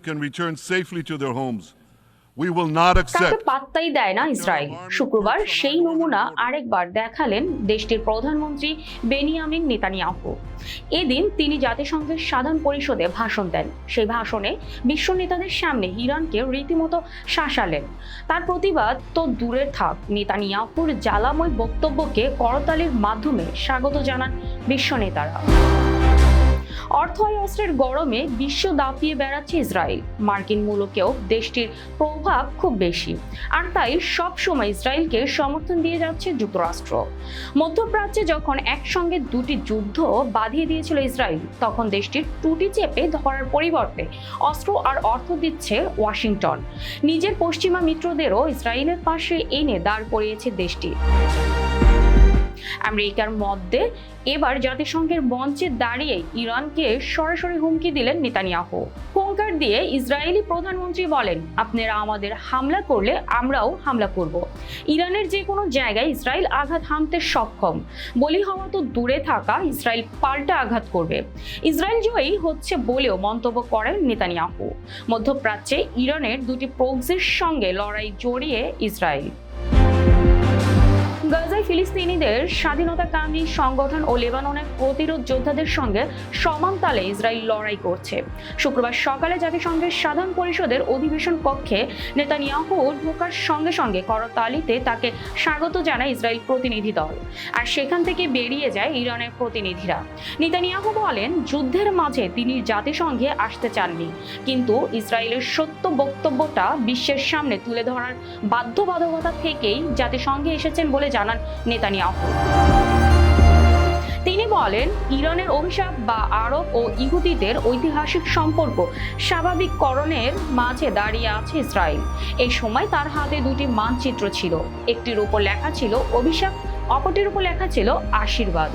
can return safely to their homes. We will not তাকে accept. পাত্তাই দেয় না ইসরায়েল। শুক্রবার সেই নমুনা আরেকবার দেখালেন দেশটির প্রধানমন্ত্রী বেনিয়ামিন নেতানিয়াহু। এদিন তিনি জাতিসংঘের সাধারণ পরিষদে ভাষণ দেন। সেই ভাষণে বিশ্ব নেতাদের সামনে ইরানকে রীতিমতো শাসালেন। তার প্রতিবাদ তো দূরের থাক, নেতানিয়াহুর জ্বালাময় বক্তব্যকে করতালির মাধ্যমে স্বাগত জানান বিশ্ব নেতারা। অর্থ অস্ত্রের গরমে বিশ্ব দাপিয়ে বেড়াচ্ছে ইসরায়েল। মার্কিন মূলকেও দেশটির প্রভাব খুব বেশি, আর তাই সব সময় ইসরায়েলকে সমর্থন দিয়ে যাচ্ছে যুক্তরাষ্ট্র। মধ্যপ্রাচ্যে যখন একসঙ্গে দুটি যুদ্ধ বাঁধিয়ে দিয়েছিল ইসরায়েল, তখন দেশটির টুটি চেপে ধরার পরিবর্তে অস্ত্র আর অর্থ দিচ্ছে ওয়াশিংটন। নিজের পশ্চিমা মিত্রদেরও ইসরায়েলের পাশে এনে দাঁড় করিয়েছে দেশটি। আমেরিকার মধ্যে এবার জাতিসংঘের মঞ্চে দাঁড়িয়ে ইরানকে সরাসরি হুমকি দিলেন নেতানিয়াহু। হুঙ্কার দিয়ে ইসরায়েলি প্রধানমন্ত্রী বলেন, আপনারা আমাদের হামলা করলে আমরাও হামলা করব। ইরানের যে কোনো জায়গায় ইসরায়েল আঘাত হানতে সক্ষম। বলি হওয়া তো দূরে থাকা, ইসরায়েল পাল্টা আঘাত করবে। ইসরায়েল জয়ী হচ্ছে বলেও মন্তব্য করেন নেতানিয়াহু। মধ্যপ্রাচ্যে ইরানের দুটি প্রক্সির সঙ্গে লড়াই জড়িয়ে ইসরায়েল। গাজায় ফিলিস্তিনিদের স্বাধীনতাকামী সংগঠন ও লেবাননের প্রতিরোধ যোদ্ধাদের সঙ্গে সমান তালে ইসরায়েল লড়াই করছে। শুক্রবার সকালে জাতিসংঘের সাধারণ পরিষদের অধিবেশন কক্ষে নেতানিয়াহু ঢোকার সঙ্গে সঙ্গে করতালিতে তাকে স্বাগত জানায় ইসরায়েল প্রতিনিধি দল, আর সেখান থেকে বেরিয়ে যায় ইরানের প্রতিনিধিরা। নেতানিয়াহু বলেন, যুদ্ধের মাঝে তিনি জাতিসংঘে আসতে চাননি, কিন্তু ইসরায়েলের সত্য বক্তব্যটা বিশ্বের সামনে তুলে ধরার বাধ্যবাধকতা থেকেই জাতিসংঘে এসেছেন বলে জানান নেতানিয়াহু। তিনি বলেন, ইরানের অভিশাপ বা আরব ও ইহুদিদের ঐতিহাসিক সম্পর্ক স্বাভাবিককরণের মাঝে দাঁড়িয়ে আছে ইসরায়েল। এই সময় তার হাতে দুটি মানচিত্র ছিল, একটির উপর লেখা ছিল অভিশাপ, অপরটির উপর লেখা ছিল আশীর্বাদ।